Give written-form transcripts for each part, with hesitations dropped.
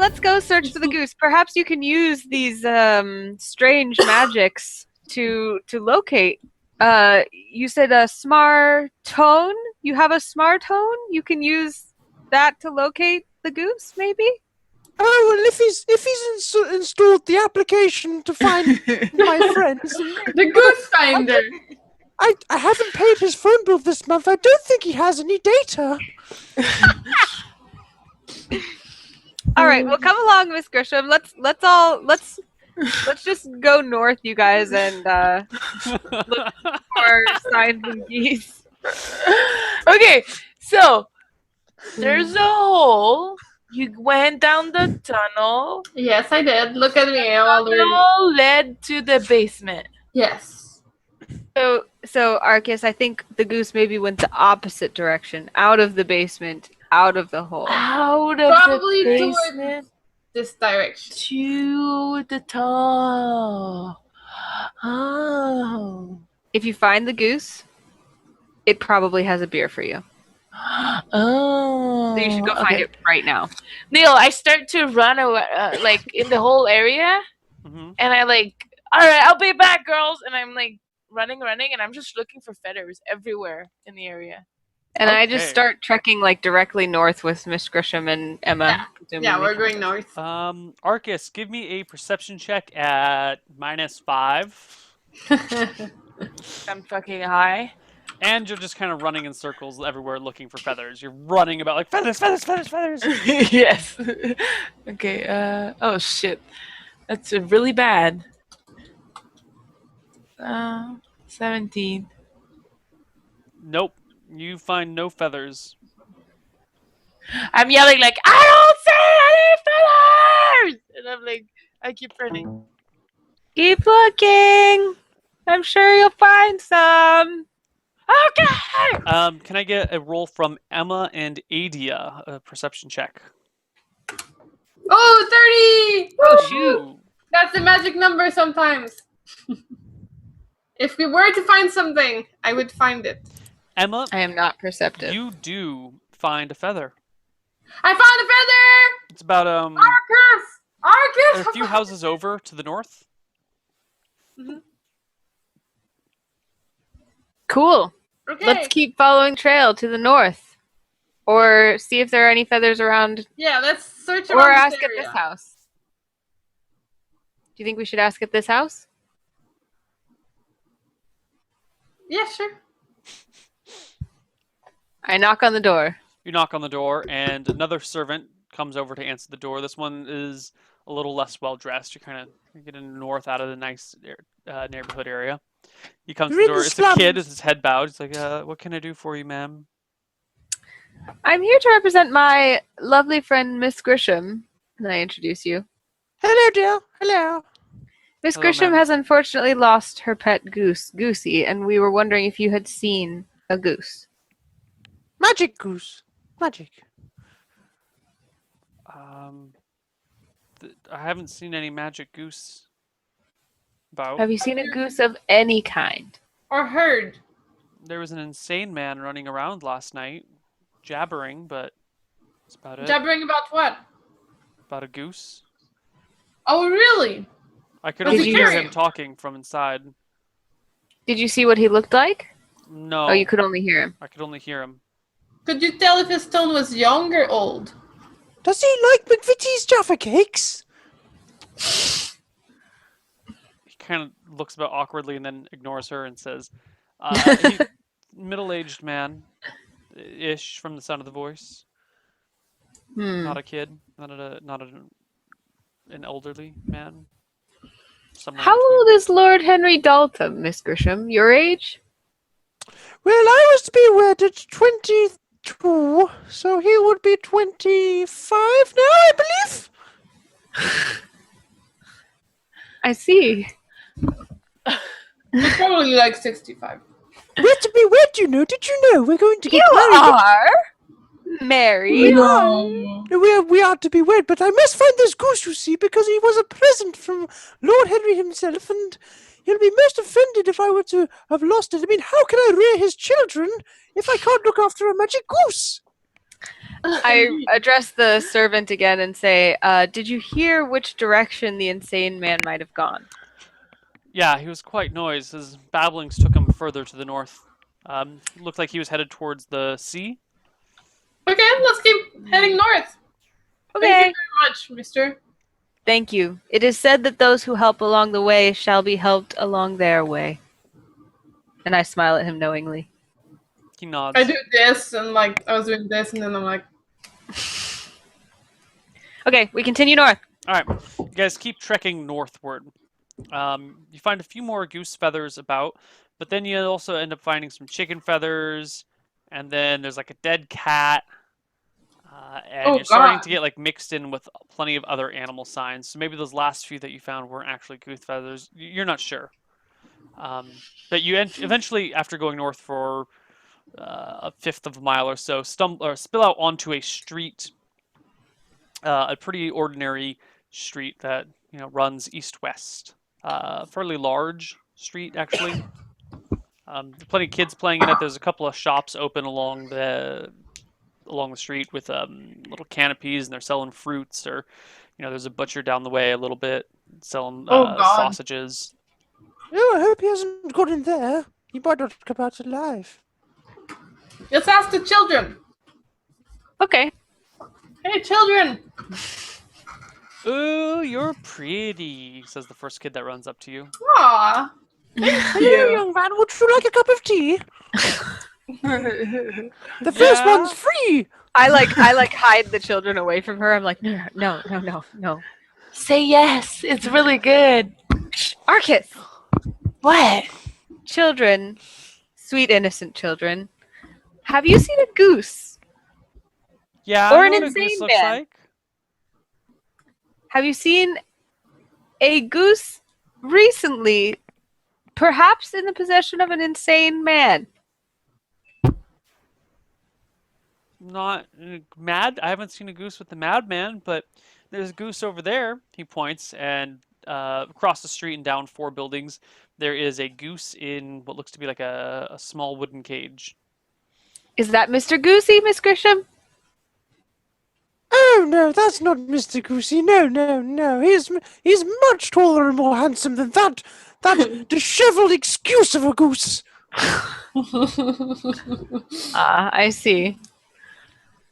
let's go search for the goose. Perhaps you can use these strange magics to locate. You said a smartone? You have a smartone? You can use that to locate the goose, maybe? Oh, well, if he's installed the application to find my friends... The Goose Finder! I haven't paid his phone bill this month. I don't think he has any data. All right, well, come along, Miss Grisham. Let's just go north, you guys, and look for signs and geese. Okay, so there's a hole. You went down the tunnel. Yes, I did. Look at me. I'm already... Tunnel led to the basement. Yes. So Arcas, I think the goose maybe went the opposite direction, out of the basement, out of the hole. Out of Probably the towards basement this direction. to the top. Oh. If you find the goose, it probably has a beer for you. Oh. So you should go find it right now. Neal, I start to run away, like in the whole area, and I like, all right, I'll be back, girls. And I'm like running, and I'm just looking for feathers everywhere in the area. And I just start trekking like directly north with Miss Grisham and Emma. Yeah, we're going north. Arcas, give me a perception check at -5. I'm fucking high. And you're just kind of running in circles everywhere looking for feathers. You're running about like feathers. Yes. Okay, oh shit. That's really bad. 17. Nope. You find no feathers. I'm yelling like, I don't see any feathers! And I'm like, I keep running. Keep looking. I'm sure you'll find some. Okay! Can I get a roll from Emma and Adea, a perception check? Oh, 30! Oh, shoot. That's the magic number sometimes. If we were to find something, I would find it. Emma, I am not perceptive. you do find a feather. I found a feather! It's about Arcas! a few houses over to the north. Cool. Okay. Let's keep following trail to the north. Or see if there are any feathers around. Yeah, let's search around Or this ask area. at this house. Do you think we should ask at this house? Yeah, sure. I knock on the door. You knock on the door, and another servant comes over to answer the door. This one is a little less well dressed. You're kind of getting north out of the nice neighborhood area. He comes to the door. It's a kid. It's his head bowed. It's like, "What can I do for you, ma'am?" I'm here to represent my lovely friend, Miss Grisham. And I introduce you. Hello, dear. Hello. Miss Hello, Grisham ma'am. has unfortunately lost her pet goose, Goosie, and we were wondering if you had seen a goose. Magic goose. Magic. I haven't seen any magic goose about. Have you seen a goose of any kind? Or heard. There was an insane man running around last night, jabbering, but that's about it. Jabbering about what? About a goose. Oh, really? I could Was only he hear carrying? him talking from inside. Did you see what he looked like? No, Oh, you could only hear him. I could only hear him. Could you tell if his tone was young or old? Does he like McVitie's Jaffa cakes? He kind of looks about awkwardly and then ignores her and says, middle-aged man-ish from the sound of the voice. Not a kid, not an elderly man. Somewhere in How between. old is Lord Henry Dalton, Miss Grisham? Your age? Well, I was to be wed at 22, so he would be 25 now, I believe. I see. He's probably like 65. We're to be wed, you know. Did you know? We're going to get You married. are married. No. We are to be wed, but I must find this goose, you see, because he was a present from Lord Henry himself, and he'll be most offended if I were to have lost it. I mean, how can I rear his children if I can't look after a magic goose? I address the servant again and say, did you hear which direction the insane man might have gone? Yeah, he was quite noisy. His babblings took him further to the north. Looked like he was headed towards the sea. Okay, let's keep heading north. Okay. Thank you very much, mister. Thank you. It is said that those who help along the way shall be helped along their way. And I smile at him knowingly. He nods. I do this, and like, I was doing this, and then I'm like... Okay, we continue north. Alright, you guys keep trekking northward. You find a few more goose feathers about, but then you also end up finding some chicken feathers, and then there's like a dead cat, and you're starting to get like mixed in with plenty of other animal signs. So maybe those last few that you found weren't actually goose feathers. You're not sure. But you eventually, after going north for a fifth of a mile or so, spill out onto a street, a pretty ordinary street that runs east-west. Fairly large street, actually. Plenty of kids playing in it. There's a couple of shops open along the street with little canopies, and they're selling fruits. Or, there's a butcher down the way a little bit selling sausages. Oh, I hope he hasn't got in there. He might not come out alive. Let's ask the children. Okay. Hey, children. Ooh, you're pretty, says the first kid that runs up to you. Aww. Hello, young man. Would you like a cup of tea? The first one's free. I hide the children away from her. I'm like, no. Say yes. It's really good. Arcas! What? Children, sweet innocent children, have you seen a goose? Yeah, Or I an know what a insane goose looks man. like. Have you seen a goose recently, perhaps in the possession of an insane man? Not mad. I haven't seen a goose with the madman, but there's a goose over there. He points, and across the street and down 4 buildings, there is a goose in what looks to be like a small wooden cage. Is that Mr. Goosie, Miss Grisham? Oh no, that's not Mr. Goosie. No. He's much taller and more handsome than that disheveled excuse of a goose. I see.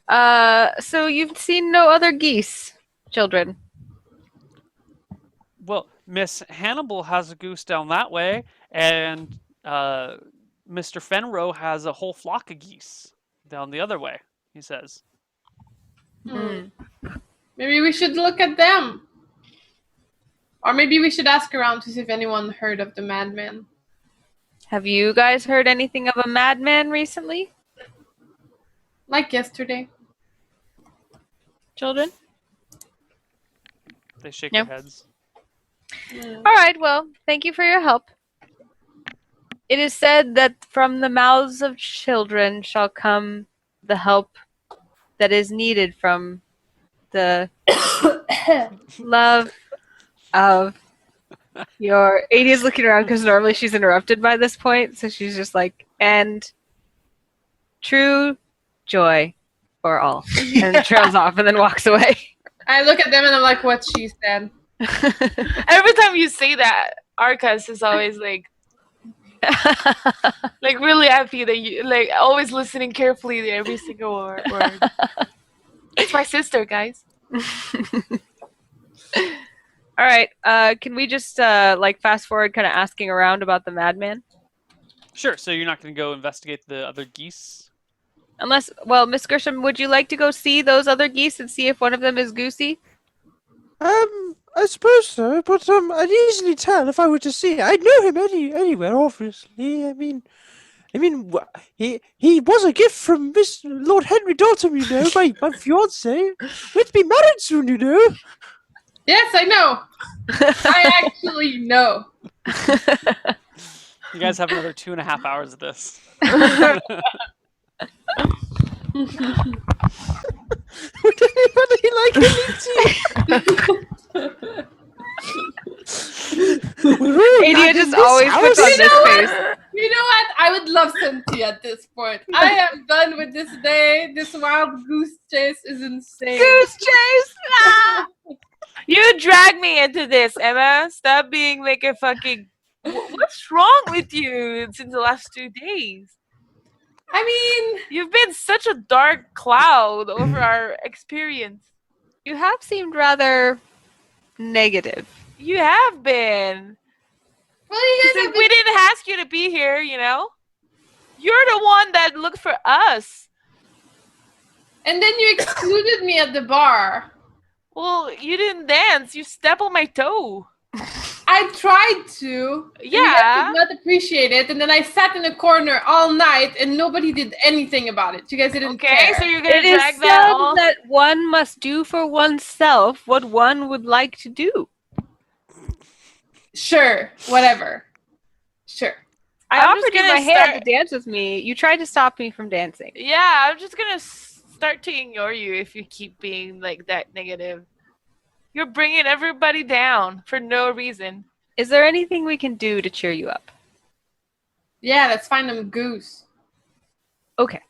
So you've seen no other geese, children? Well, Miss Hannibal has a goose down that way, and Mr. Fenrow has a whole flock of geese down the other way, he says. Maybe we should look at them. Or maybe we should ask around to see if anyone heard of the madman. Have you guys heard anything of a madman recently, Like yesterday. children? They shake No. their heads. All right, well, thank you for your help. It is said that from the mouths of children shall come the help that is needed from the love of your... Adea's looking around because normally she's interrupted by this point, so she's just like, and true joy for all. And trails off and then walks away. I look at them and I'm like, what she said. Every time you say that, Arcas is always like really happy that you always listening carefully to every single word. It's my sister, guys. All right. Can we just fast forward, kind of asking around about the madman? Sure, so you're not going to go investigate the other geese? Unless, well, Miss Grisham, would you like to go see those other geese and see if one of them is Goosie? I suppose so, but I'd easily tell if I were to see it. I'd know him anywhere, obviously. I mean, he was a gift from Miss Lord Henry Dalton, my fiance. We're to be married soon, Yes, I know. I actually know. You guys have another 2.5 hours of this. Would anybody like any tea? Adea just always puts on this face. You know what? I would love some tea at this point. I am done with this day. This wild goose chase is insane. Goose chase! Ah! You dragged me into this, Emma. Stop being like a fucking. What's wrong with you since the last 2 days? I mean, You've been such a dark cloud over our experience. You have seemed rather negative. You have been. well, you guys have We didn't ask you to be here, you know? You're the one that looked for us. and then you excluded me at the bar. Well, you didn't dance. You stepped on my toe. I tried to. and you guys Yeah. did not appreciate it, and then I sat in a corner all night, and nobody did anything about it. You guys didn't Okay, care. so you're gonna It is drag said that on? that one must do for oneself what one would like to do. Sure, whatever. Sure. I I'm offered just you gonna my hand start- to dance with me. You tried to stop me from dancing. Yeah, I'm just gonna start to ignore you if you keep being like that negative. You're bringing everybody down for no reason. Is there anything we can do to cheer you up? Yeah, let's find them goose. Okay.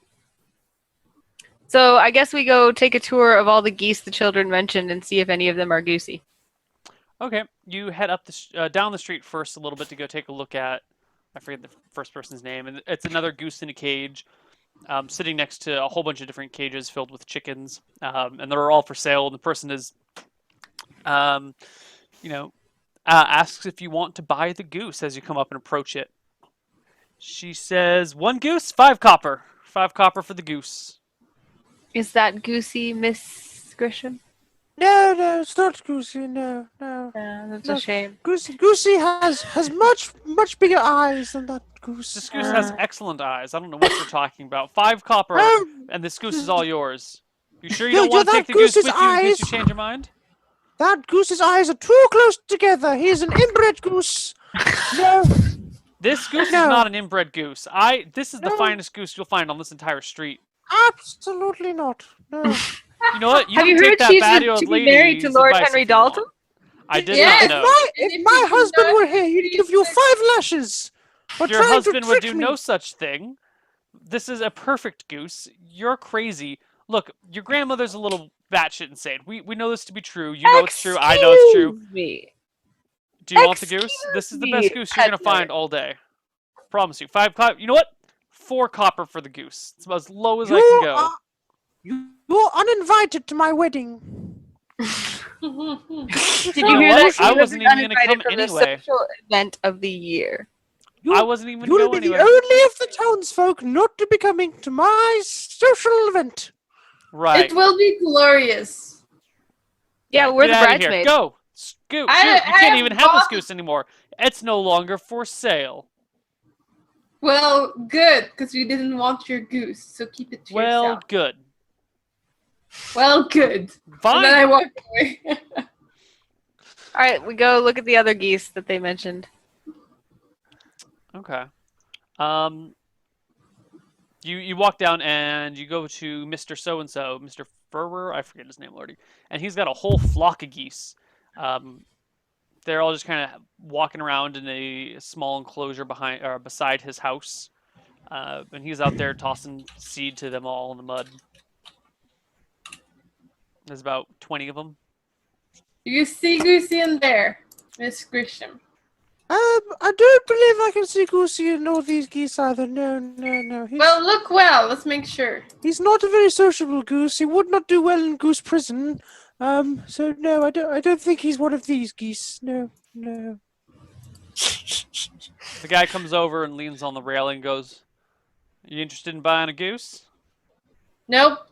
So I guess we go take a tour of all the geese the children mentioned and see if any of them are goosey. Okay, you head up down the street first a little bit to go take a look at. I forget the first person's name, and it's another goose in a cage, sitting next to a whole bunch of different cages filled with chickens, and they're all for sale. And the person is, asks if you want to buy the goose as you come up and approach it. She says, 1 goose, 5 copper. 5 copper for the goose. Is that goosey, Miss Grisham? No, it's not Goosie. No. That's No. a shame. Goosie has much bigger eyes than that goose. This goose has excellent eyes. I don't know what you're talking about. 5 copper, and this goose is all yours. You sure you Yo, don't want to that take the goose with goose's you in case you eyes- change your mind? That goose's eyes are too close together. He's an inbred goose. No. This goose No. is not an inbred goose. This is the No. finest goose you'll find on this entire street. Absolutely not. No. You know what? Have can you take heard that she's batty to old be married to lady's Lord advice Henry if you want. Dalton? I did Yes. not know. If If my you husband not- were here, he'd give you 5 lashes for Your trying husband to would trick do me. no such thing. This is a perfect goose. You're crazy. Look, your grandmother's a little batshit insane. We know this to be true. You know it's true. I know it's true. Excuse me. Do you want the goose? This is the Excuse best me, goose you're gonna peddler. find all day. Promise you. 5 copper. You know what? 4 copper for the goose. It's about as low as I can go. You're uninvited to my wedding. Did you You know hear what? that? I You wasn't have even been gonna come uninvited from the anyway. social event of the year. I wasn't even You'll going be anywhere. the only of the townsfolk not to be coming to my social event. Right. It will be glorious. Yeah, we're the Get outta here. bridesmaids. Go. Scoot. I- Shoot. You I can't have even have this bought- goose anymore. It's no longer for sale. Well, good, because we didn't want your goose, so keep it to Well, yourself. good. Well, good. And then I Fine. walk away. All right, we go look at the other geese that they mentioned. Okay. You walk down and you go to Mr. So-and-so, Mr. Furrer, I forget his name already, and he's got a whole flock of geese. They're all just kind of walking around in a small enclosure beside his house, and he's out there tossing seed to them all in the mud. There's about 20 of them. You see Goosie in there, Miss Grisham. I don't believe I can see Goosie in all these geese either. No. Well, look well. Let's make sure. He's not a very sociable goose. He would not do well in goose prison. So no, I don't think he's one of these geese. No. The guy comes over and leans on the railing and goes, "You interested in buying a goose?" Nope.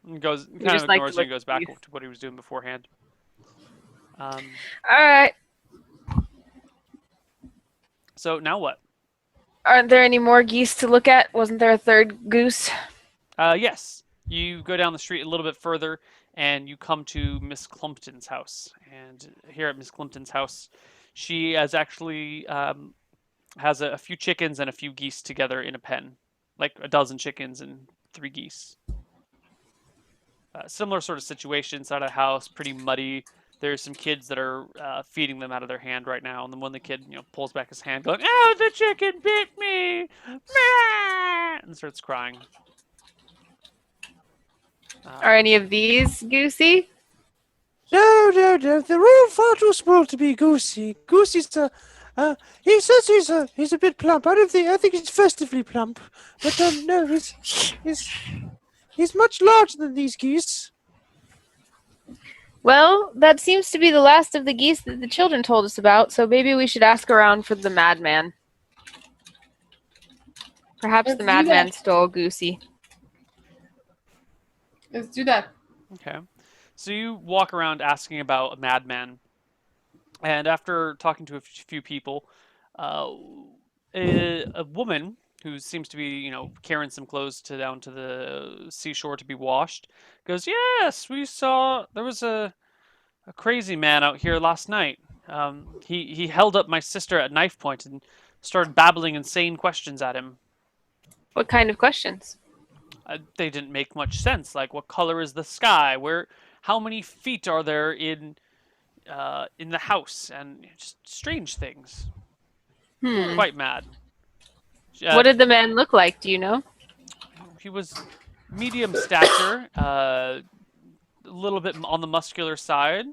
And goes, kind just of like to ignores you look and goes at back geese. to what he was doing beforehand. All right. So now what? Aren't there any more geese to look at? Wasn't there a third goose? Yes. You go down the street a little bit further, and you come to Miss Clumpton's house. And here at Miss Clumpton's house, she has actually has a few chickens and a few geese together in a pen, like a dozen chickens and 3 geese. Similar sort of situation inside of the house, pretty muddy. there's some kids that are feeding them out of their hand right now, and then when the kid pulls back his hand, going, "Oh, the chicken bit me!" and starts crying. Are any of these Goosie? No. They're all far too small to be Goosie. Goosie's he says he's a bit plump. I think he's festively plump. But no, he's much larger than these geese. Well, that seems to be the last of the geese that the children told us about, so maybe we should ask around for the madman. Perhaps Let's the do madman that. stole Goosie. Let's do that. Okay. So you walk around asking about a madman, and after talking to a few people, a woman who seems to be, carrying some clothes down to the seashore to be washed, goes, "Yes, we saw there was a crazy man out here last night. He held up my sister at knife point and started babbling insane questions at him. What kind of questions? They didn't make much sense. Like, what color is the sky? How many feet are there in the house? And just strange things. Quite mad." What did the man look like? Do you know? He was medium stature, a little bit on the muscular side,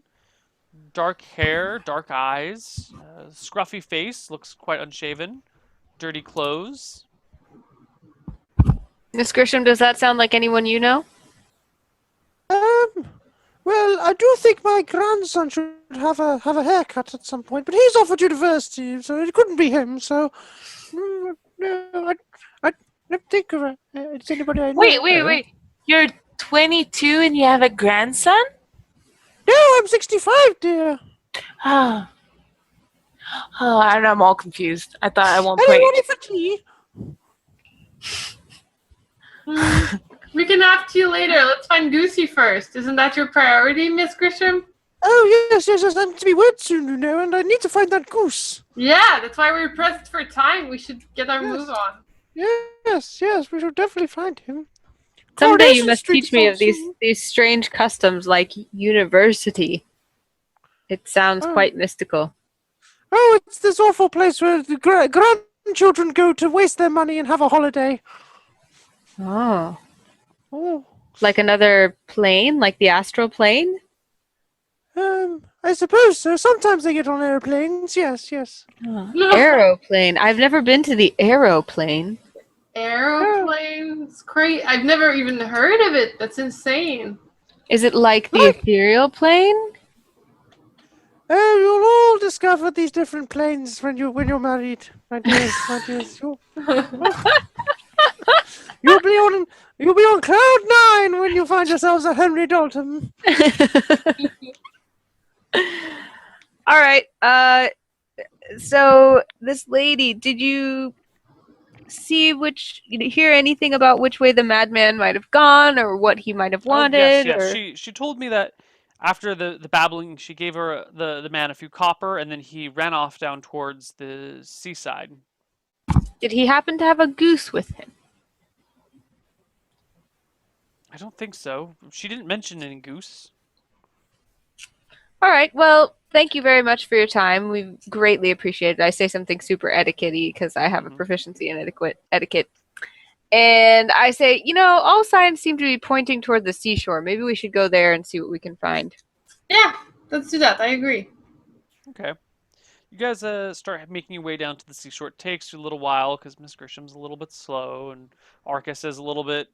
dark hair, dark eyes, scruffy face, looks quite unshaven, dirty clothes. Miss Grisham, does that sound like anyone you know? Well, I do think my grandson should have a haircut at some point, but he's off at university, so it couldn't be him. So, no, I don't think of it's anybody I know. Wait. You're 22 and you have a grandson? No, I'm 65, dear. Oh, and I'm all confused. I thought at one Hello, point. ready for tea? We can ask you later. Let's find Goosie first. Isn't that your priority, Miss Grisham? Oh, yes. I need to be wed soon, and I need to find that goose. Yeah, that's why we're pressed for time. We should get our move on. Yes, we should definitely find him. Someday you Coronation must Street teach me is of these strange customs like university. It sounds quite mystical. Oh, it's this awful place where the grandchildren go to waste their money and have a holiday. Oh. Oh. Like another plane? Like the astral plane? I suppose so. Sometimes they get on airplanes. Yes. Aeroplane. I've never been to the aeroplane. Aeroplane? It's great. I've never even heard of it. That's insane. Is it like the ethereal plane? You'll all discover these different planes when you're married, my dears. You'll be on cloud 9 when you find yourselves at Henry Dalton. All right. So this lady, did you hear anything about which way the madman might have gone or what he might have wanted? Yes. She told me that after the babbling, she gave her the man a few copper, and then he ran off down towards the seaside. Did he happen to have a goose with him? I don't think so. She didn't mention any goose. All right. Well, thank you very much for your time. We greatly appreciate it. I say something super etiquette-y because I have a proficiency in etiquette. And I say, all signs seem to be pointing toward the seashore. Maybe we should go there and see what we can find. Yeah, let's do that. I agree. Okay. You guys start making your way down to the seashore. It takes you a little while because Miss Grisham's a little bit slow and Arcas is a little bit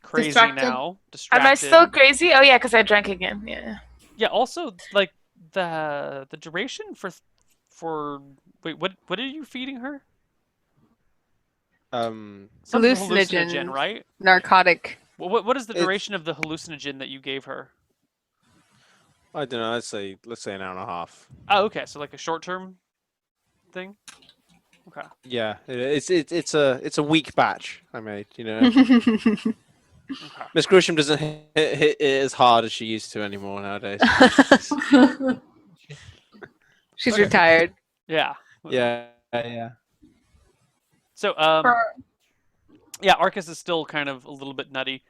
crazy now. Distracted. Am I still crazy? Oh yeah, because I drank again. Yeah. Yeah. Also, like the duration for wait, what are you feeding her? Hallucinogen, right? Narcotic. What is the duration of the hallucinogen that you gave her? I don't know. Let's say an hour and a half. Oh, okay. So like a short-term thing. Okay. Yeah, it's a weak batch I made. Okay. Miss Grisham doesn't hit it as hard as she used to anymore nowadays. She's retired. Yeah. Yeah. So yeah, Arcas is still kind of a little bit nutty.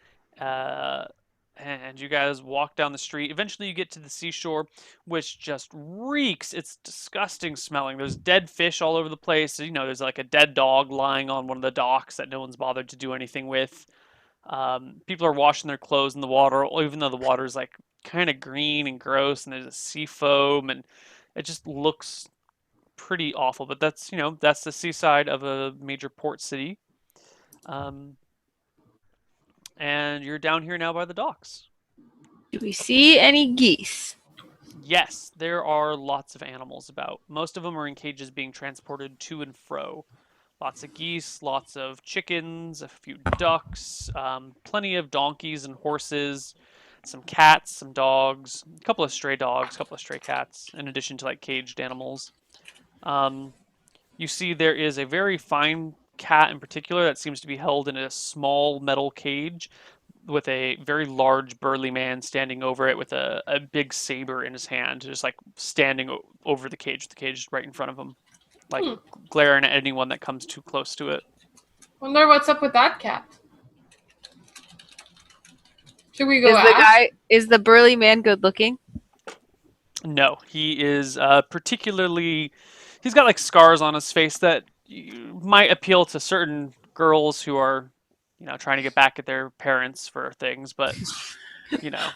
and you guys walk down the street. Eventually, you get to the seashore, which just reeks. It's disgusting smelling. There's dead fish all over the place. You know, there's like a dead dog lying on one of the docks that no one's bothered to do anything with. People are washing their clothes in the water, even though the water's like kind of green and gross, and there's a sea foam, and it just looks pretty awful. But that's, you know, that's the seaside of a major port city. And you're down here now by the docks. Do we see any geese? Yes, there are lots of animals about. Most of them are in cages being transported to and fro. Lots of geese, lots of chickens, a few ducks, plenty of donkeys and horses, some cats, some dogs, a couple of stray dogs, a couple of stray cats, in addition to like caged animals. You see there is a very fine cat in particular that seems to be held in a small metal cage with a very large burly man standing over it with a big saber in his hand, just like standing over the cage is right in front of him, like glaring at anyone that comes too close to it. Wonder what's up with that cat. Should we go ask? Is the burly man good looking? No, he is particularly. He's got like scars on his face that might appeal to certain girls who are, you know, trying to get back at their parents for things, but you know.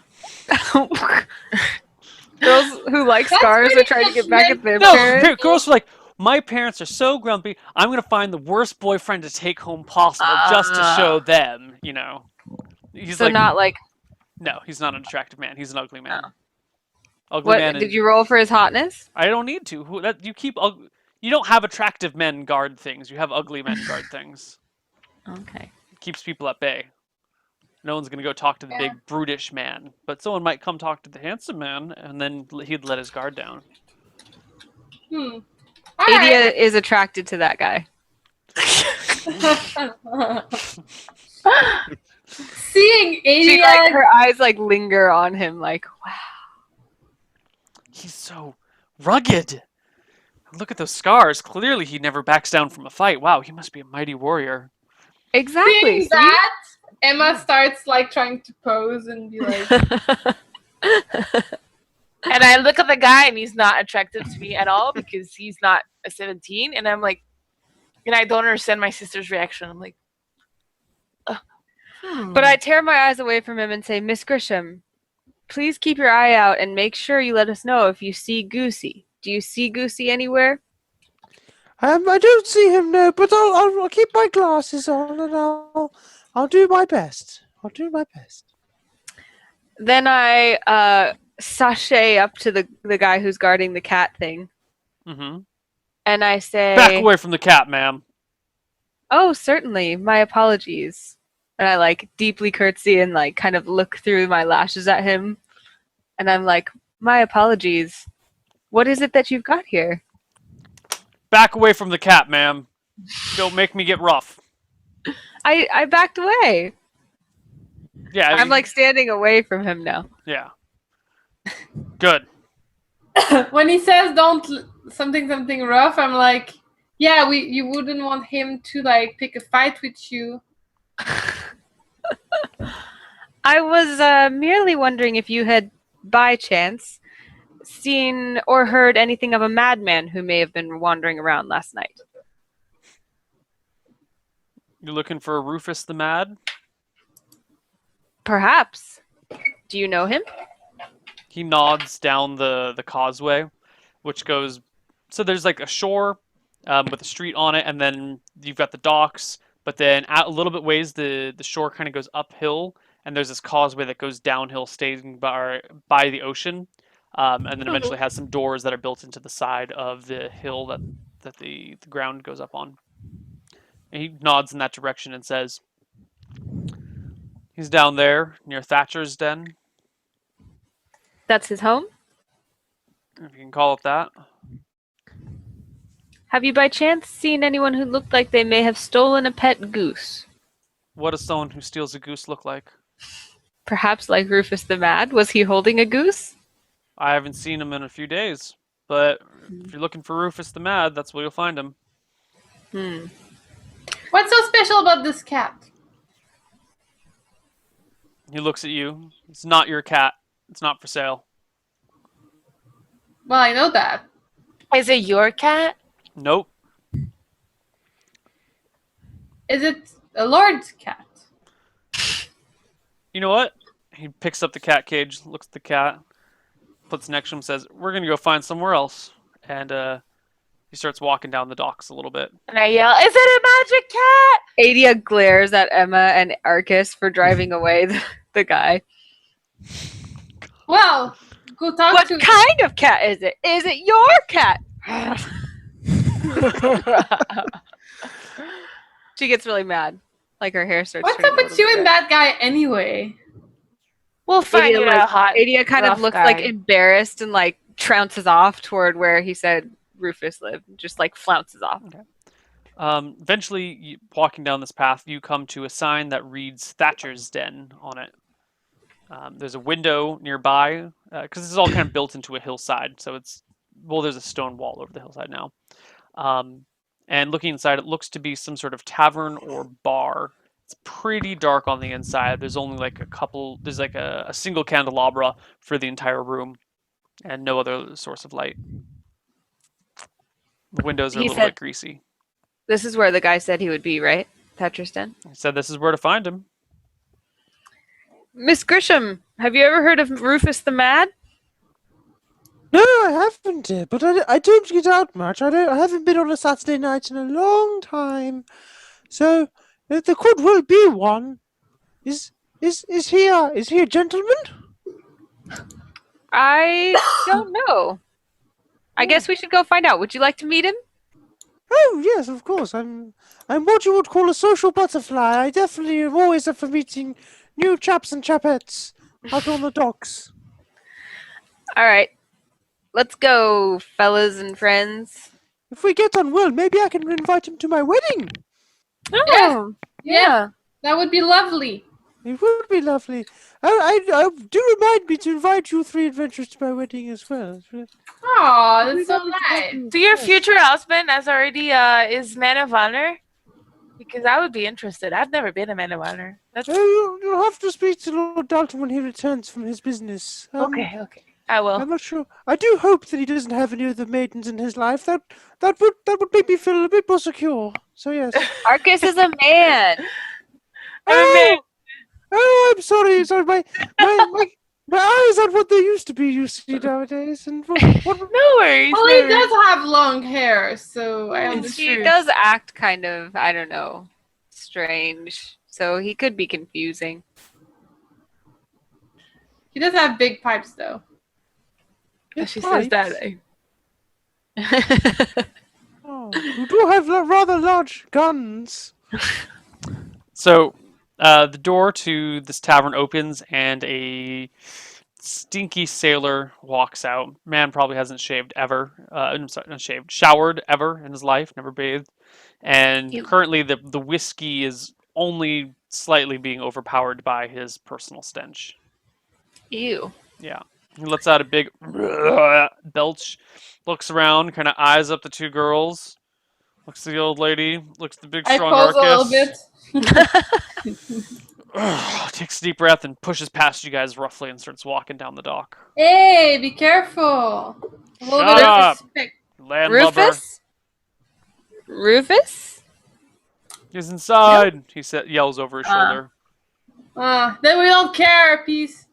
Girls who like scars are trying to get back at their No, parents. girls are like, my parents are so grumpy, I'm gonna find the worst boyfriend to take home possible just to show them, you know. He's So like, not like. no, he's not an attractive man. He's an ugly man. Oh. Ugly man. Did you roll for his hotness? I don't need to. You don't have attractive men guard things. You have ugly men guard things. Okay. It keeps people at bay. No one's gonna go talk to the big brutish man, but someone might come talk to the handsome man, and then he'd let his guard down. Adea is attracted to that guy. Seeing Adea, Like, her eyes like linger on him, like, wow. He's so rugged. Look at those scars. Clearly, he never backs down from a fight. Wow, he must be a mighty warrior. Exactly. seeing that, Emma starts like trying to pose and be like, And I look at the guy and he's not attractive to me at all because he's not a 17. And I'm like, and I don't understand my sister's reaction. I'm like, But I tear my eyes away from him and say, Miss Grisham, please keep your eye out and make sure you let us know if you see Goosie. Do you see Goosie anywhere? I don't see him, no, but I'll keep my glasses on and I'll do my best. I'll do my best. Then I sashay up to the guy who's guarding the cat thing. Mm-hmm. And I say, Back away from the cat, ma'am. Oh, certainly. My apologies. And I like deeply curtsy and like kind of look through my lashes at him. And I'm like, my apologies. What is it that you've got here? Back away from the cat, ma'am. Don't make me get rough. I backed away. Yeah. I'm like standing away from him now. Yeah. Good. when he says don't something rough, I'm like, yeah, you wouldn't want him to like pick a fight with you. I was merely wondering if you had, by chance, seen or heard anything of a madman who may have been wandering around last night. You're looking for Rufus the Mad? Perhaps. Do you know him? He nods down the causeway, which goes... So there's like a shore with a street on it, and then you've got the docks, but then out a little bit ways, the shore kind of goes uphill, and there's this causeway that goes downhill, staying by the ocean, and then eventually has some doors that are built into the side of the hill that the ground goes up on. And he nods in that direction and says, he's down there near Thatcher's Den, That's his home? if you can call it that. Have you by chance seen anyone who looked like they may have stolen a pet goose? What does someone who steals a goose look like? Perhaps like Rufus the Mad? Was he holding a goose? I haven't seen him in a few days, but if you're looking for Rufus the Mad, that's where you'll find him. What's so special about this cat? He looks at you. It's not your cat. It's not for sale. Well, I know that. Is it your cat? Nope. Is it a lord's cat? You know what? He picks up the cat cage, looks at the cat, puts it next to him, says, "We're gonna go find somewhere else." And he starts walking down the docks a little bit. And I yell, "Is it a magic cat?" Adea glares at Emma and Arcas for driving away the guy. Well, go talk What to kind of cat is it? Is it your cat? She gets really mad. Like her hair starts. What's turning up a with little you and bit that guy anyway? We'll find Adea, you like, a hot. Adea kind of rough looks guy. like embarrassed and like trounces off toward where he said Rufus lived. Just like flounces off. Eventually, walking down this path, you come to a sign that reads Thatcher's Den on it. There's a window nearby, because this is all kind of built into a hillside, so there's a stone wall over the hillside now. And looking inside, it looks to be some sort of tavern or bar. It's pretty dark on the inside. There's only like there's like a single candelabra for the entire room, and no other source of light. The windows are a He little said- bit greasy. This is where the guy said he would be, right? Thatcher's Den. He said this is where to find him. Miss Grisham, have you ever heard of Rufus the Mad? No, I haven't, but I don't get out much. I haven't been on a Saturday night in a long time, so there could well be one. Is he a gentleman? I don't know. I guess we should go find out. Would you like to meet him? Oh yes, of course. I'm what you would call a social butterfly. I definitely am always up for meeting new chaps and chapettes out on the docks. All right. Let's go, fellas and friends. If we get on well, maybe I can invite him to my wedding. Oh, Yeah. That would be lovely. It would be lovely. I do remind me to invite you three adventurers to my wedding as well. Oh, that's so nice. Do your future husband, as already is man of honor? Because I would be interested. I've never been a man of honor. That's You'll have to speak to Lord Dalton when he returns from his business. okay. I will. I'm not sure. I do hope that he doesn't have any other maidens in his life. That would make me feel a bit more secure. So yes. Arcas is a man. Oh, I'm sorry. Sorry, my eyes aren't what they used to be. You see nowadays, and what No worries. Well, he does have long hair, so I It's understand. He does act kind of, I don't know, strange. So he could be confusing. He does have big pipes, though. She says that. Oh, you do have rather large guns. So, the door to this tavern opens, and a stinky sailor walks out. Man probably hasn't shaved ever. I'm sorry, not shaved, showered ever in his life, never bathed. And Ew. currently, the whiskey is only slightly being overpowered by his personal stench. Ew. Yeah. He lets out a big belch, looks around, kind of eyes up the two girls, looks at the old lady, looks at the big I strong pose a little Arcas. bit. Takes a deep breath and pushes past you guys roughly and starts walking down the dock. Hey, be careful. A little Shut bit up. of respect. Landlubber, Rufus? Rufus? he's inside. He yells over his shoulder. Then we don't care, peace.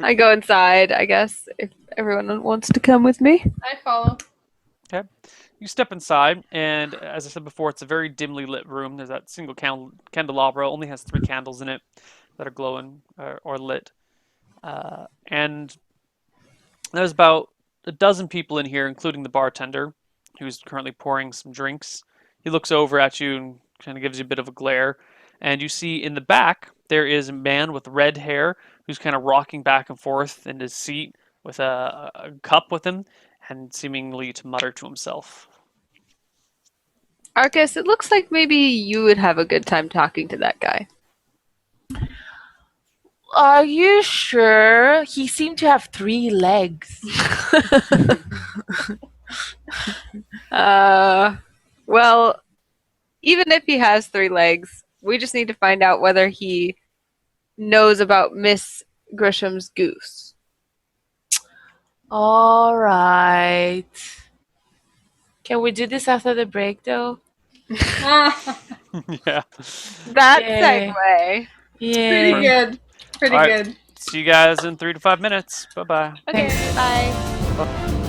I go inside, I guess, if everyone wants to come with me. I follow. You step inside, and as I said before, it's a very dimly lit room. There's that single candelabra, only has 3 candles in it that are glowing or lit. And there's about a dozen people in here, including the bartender, who's currently pouring some drinks. He looks over at you and kind of gives you a bit of a glare. And you see in the back, there is a man with red hair who's kind of rocking back and forth in his seat with a cup with him and seemingly to mutter to himself. Arcas, it looks like maybe you would have a good time talking to that guy. Are you sure? He seemed to have 3 legs. Well, even if he has 3 legs, we just need to find out whether he knows about Miss Grisham's goose. All right. Can we do this after the break, though? Yeah. That Yay. segue. Yeah. Pretty good. Pretty All right. good. See you guys in 3 to 5 minutes. Bye bye. Okay, bye. Bye.